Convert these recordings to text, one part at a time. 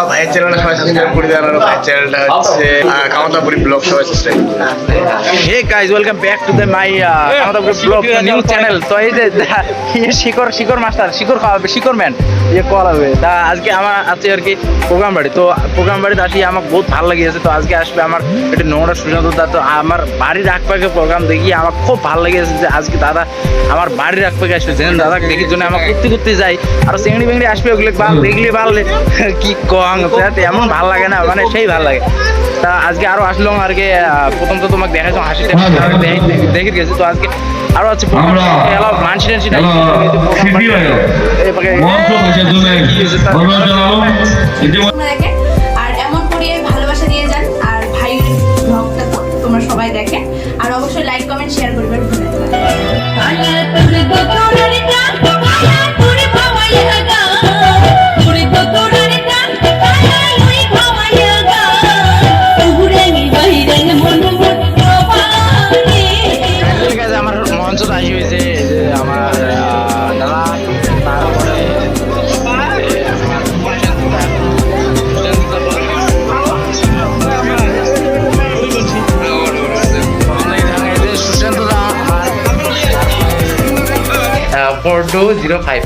ভাইয়ের চ্যানেলটা সবাই সাবস্ক্রাইব করে দেন আর ভাইয়ের চ্যানেলটা হচ্ছে কামাতাপুরি ব্লগ সবাই সাবস্ক্রাইব করে দেন। Hey guys, welcome back to my Kamatapuri blog new channel. তো এই যে শিকর মাস্টার শিকর ম্যান কল হবে তা আজকে আমার আছে আর কি প্রোগ্রাম বাড়ি। তো প্রোগ্রাম বাড়িতে আসি আমার বহুত ভালো লেগেছে। তো আজকে আসবে আমার একটু নোংরা সুশান্ত দা। তো আমার বাড়ির আকপাকে প্রোগ্রাম দেখি আমার খুব ভালো লেগেছে যে আজকে দাদা আমার বাড়ির আকপাকে আসবে। যেন দাদা দেখির জন্য আমার করতে যাই আরো চেংড়ি বেংড়ি আসবে ওগুলো দেখলে পারলে কি কং এমন ভালো লাগে না, মানে সেই ভালো লাগে। তা আজকে আরো আসলাম আর কি প্রথম তো তোমাকে দেখাচ্ছ হাসিটা দেখে গেছি। তো আজকে আরো আছে মানসি টানসি আর এমন করে ভালোবাসা দিয়ে যান। আর ভাইয়ের ব্লগটা তো তোমরা সবাই দেখেন আর অবশ্যই লাইক কমেন্ট শেয়ার করবেন ভুলে আমার মঞ্চ আসি হয়েছে আমার দাদা, তারপরে সুশান্ত দা 4205।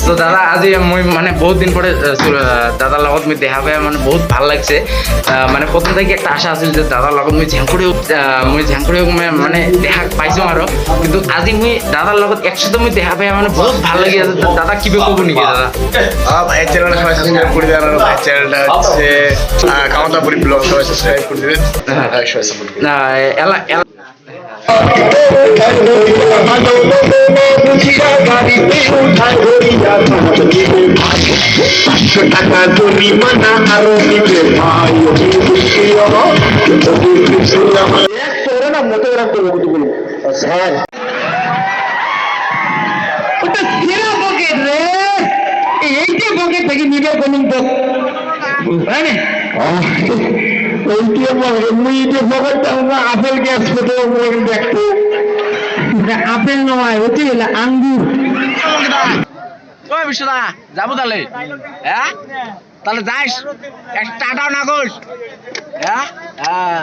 তো দাদা আজি মই মানে বহুত দিন পরে দাদার লগত মই দেখা পাই মানে বহুত ভাল লাগছে। মানে প্রথম থেকে একটা আশা আছিল যে দাদার লগত মই ঝেংকুড়িও মানে দেখা পাইছো আৰু কিন্তু আজি মই দাদার লগত একসাথে মই দেখা পাই মানে বহুত ভাল লাগি আছে। দাদা কিবা কব নেকি দাদা? ভাইয়ের চ্যানেলটা সবাই সাবস্ক্রাইব করে দেন আর ভাইয়ের চ্যানেলটা হচ্ছে কামাতাপুরি ব্লগ সবাই সাবস্ক্রাইব করে দেবেন। সবাই সাপোর্ট করবেন। না এলা টাকা জরিমানা আরো দিতে ভাই না মতো রাখতে বলুন স্যার ওটা সেরা পকেট রে, এই যে পকেট থেকে নিবে কোন আপেল গ্যাস দেখতো আপেল নয় হচ্ছে আঙ্গুর। ওই বিশ্বদা যাবো তাহলে, হ্যাঁ তাহলে যাইস একটা টাটাও না করিস, হ্যাঁ হ্যাঁ।